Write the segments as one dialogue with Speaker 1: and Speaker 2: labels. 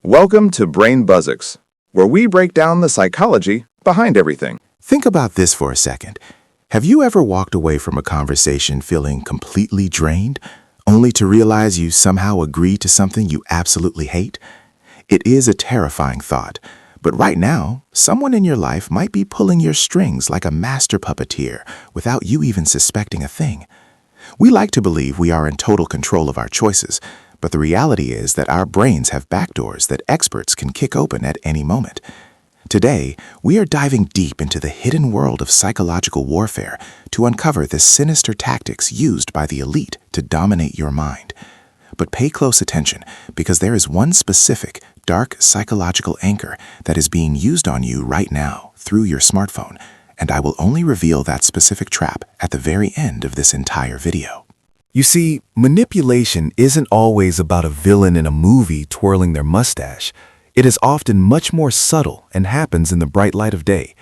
Speaker 1: Welcome to Brain BuzXX, where we break down the psychology behind everything.
Speaker 2: Think about this for a second. Have you ever walked away from a conversation feeling completely drained, only to realize you somehow agree to something you absolutely hate? It is a terrifying thought, but right now, someone in your life might be pulling your strings like a master puppeteer without you even suspecting a thing. We like to believe we are in total control of our choices, but the reality is that our brains have backdoors that experts can kick open at any moment. Today, we are diving deep into the hidden world of psychological warfare to uncover the sinister tactics used by the elite to dominate your mind. But pay close attention, because there is one specific, dark psychological anchor that is being used on you right now through your smartphone, and I will only reveal that specific trap at the very end of this entire video.
Speaker 3: You see, manipulation isn't always about a villain in a movie twirling their mustache. It is often much more subtle and happens in the bright light of day.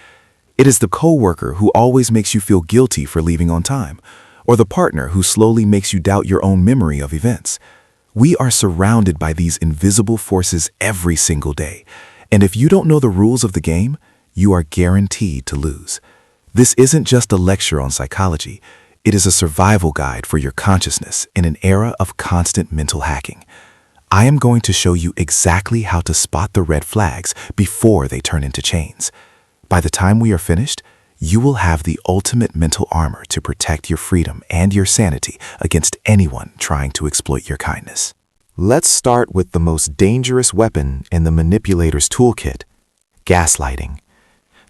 Speaker 3: It is the coworker who always makes you feel guilty for leaving on time, or the partner who slowly makes you doubt your own memory of events. We are surrounded by these invisible forces every single day, and if you don't know the rules of the game, you are guaranteed to lose. This isn't just a lecture on psychology. It is a survival guide for your consciousness in an era of constant mental hacking. I am going to show you exactly how to spot the red flags before they turn into chains. By the time we are finished, you will have the ultimate mental armor to protect your freedom and your sanity against anyone trying to exploit your kindness. Let's start with the most dangerous weapon in the manipulator's toolkit: gaslighting.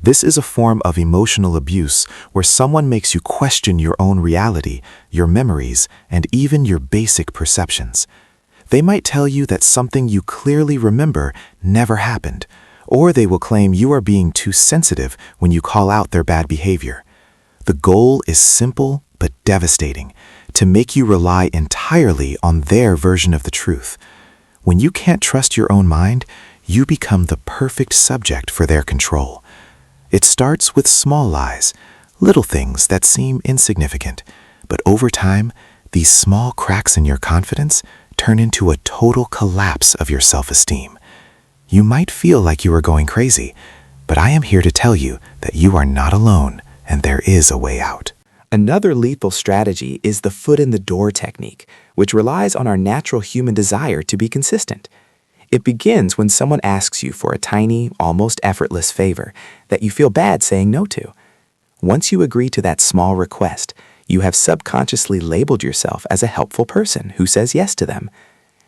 Speaker 3: This is a form of emotional abuse where someone makes you question your own reality, your memories, and even your basic perceptions. They might tell you that something you clearly remember never happened, or they will claim you are being too sensitive when you call out their bad behavior. The goal is simple but devastating: to make you rely entirely on their version of the truth. When you can't trust your own mind, you become the perfect subject for their control. It starts with small lies, little things that seem insignificant, but over time, these small cracks in your confidence turn into a total collapse of your self-esteem. You might feel like you are going crazy, but I am here to tell you that you are not alone and there is a way out.
Speaker 4: Another lethal strategy is the foot-in-the-door technique, which relies on our natural human desire to be consistent. It begins when someone asks you for a tiny, almost effortless favor that you feel bad saying no to. Once you agree to that small request, you have subconsciously labeled yourself as a helpful person who says yes to them.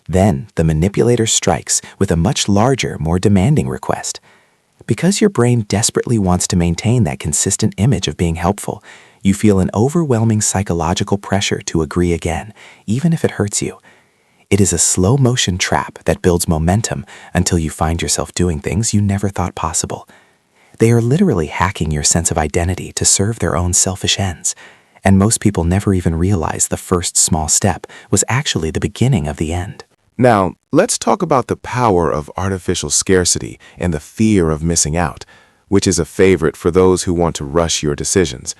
Speaker 4: Then the manipulator strikes with a much larger, more demanding request. Because your brain desperately wants to maintain that consistent image of being helpful, you feel an overwhelming psychological pressure to agree again, even if it hurts you. It is a slow-motion trap that builds momentum until you find yourself doing things you never thought possible. They are literally hacking your sense of identity to serve their own selfish ends, and most people never even realize the first small step was actually the beginning of the end.
Speaker 2: Now, let's talk about the power of artificial scarcity and the fear of missing out, which is a favorite for those who want to rush your decisions.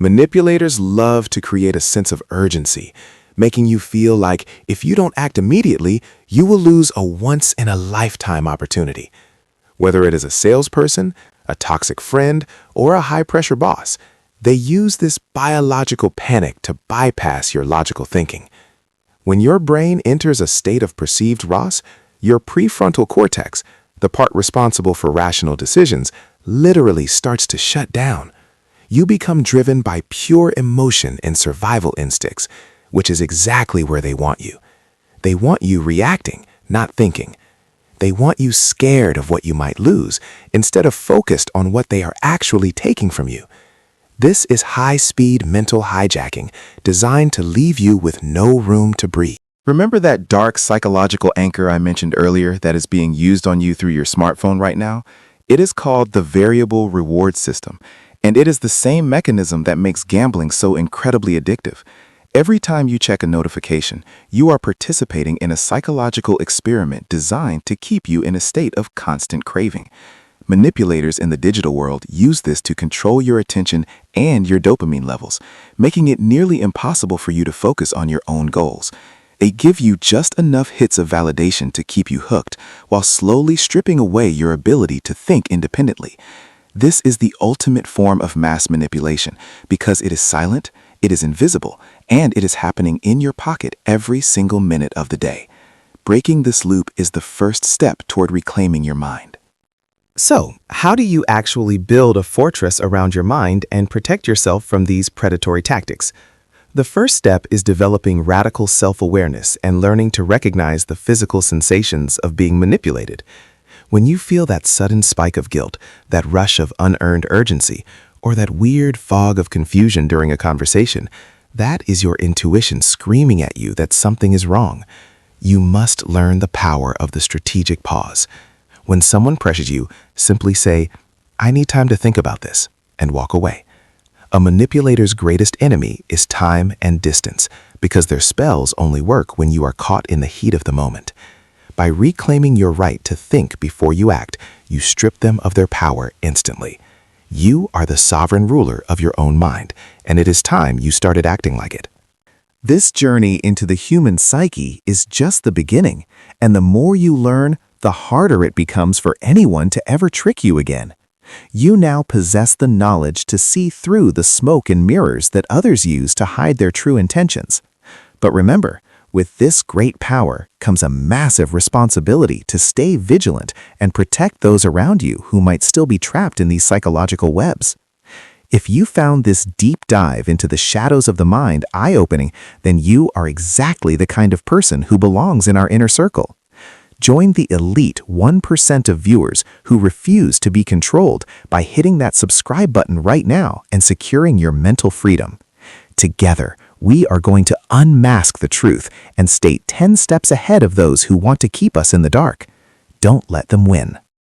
Speaker 2: Manipulators love to create a sense of urgency, making you feel like if you don't act immediately, you will lose a once-in-a-lifetime opportunity. Whether it is a salesperson, a toxic friend, or a high-pressure boss, they use this biological panic to bypass your logical thinking. When your brain enters a state of perceived loss, your prefrontal cortex, the part responsible for rational decisions, literally starts to shut down. You become driven by pure emotion and survival instincts, which is exactly where they want you. They want you reacting, not thinking. They want you scared of what you might lose, instead of focused on what they are actually taking from you. This is high-speed mental hijacking, designed to leave you with no room to breathe.
Speaker 1: Remember that dark psychological anchor I mentioned earlier that is being used on you through your smartphone right now? It is called the variable reward system, and it is the same mechanism that makes gambling so incredibly addictive. Every time you check a notification, you are participating in a psychological experiment designed to keep you in a state of constant craving. Manipulators in the digital world use this to control your attention and your dopamine levels, making it nearly impossible for you to focus on your own goals. They give you just enough hits of validation to keep you hooked, while slowly stripping away your ability to think independently. This is the ultimate form of mass manipulation because it is silent, it is invisible, and it is happening in your pocket every single minute of the day. Breaking this loop is the first step toward reclaiming your mind.
Speaker 3: So, how do you actually build a fortress around your mind and protect yourself from these predatory tactics? The first step is developing radical self-awareness and learning to recognize the physical sensations of being manipulated. When you feel that sudden spike of guilt, that rush of unearned urgency, or that weird fog of confusion during a conversation, that is your intuition screaming at you that something is wrong. You must learn the power of the strategic pause. When someone pressures you, simply say, "I need time to think about this," and walk away. A manipulator's greatest enemy is time and distance, because their spells only work when you are caught in the heat of the moment. By reclaiming your right to think before you act, you strip them of their power instantly. You are the sovereign ruler of your own mind, and it is time you started acting like it. This journey into the human psyche is just the beginning, and the more you learn, the harder it becomes for anyone to ever trick you again. You now possess the knowledge to see through the smoke and mirrors that others use to hide their true intentions. But remember, with this great power comes a massive responsibility to stay vigilant and protect those around you who might still be trapped in these psychological webs. If you found this deep dive into the shadows of the mind eye-opening, then you are exactly the kind of person who belongs in our inner circle. Join the elite 1% of viewers who refuse to be controlled by hitting that subscribe button right now and securing your mental freedom. Together, we are going to unmask the truth and stay 10 steps ahead of those who want to keep us in the dark. Don't let them win.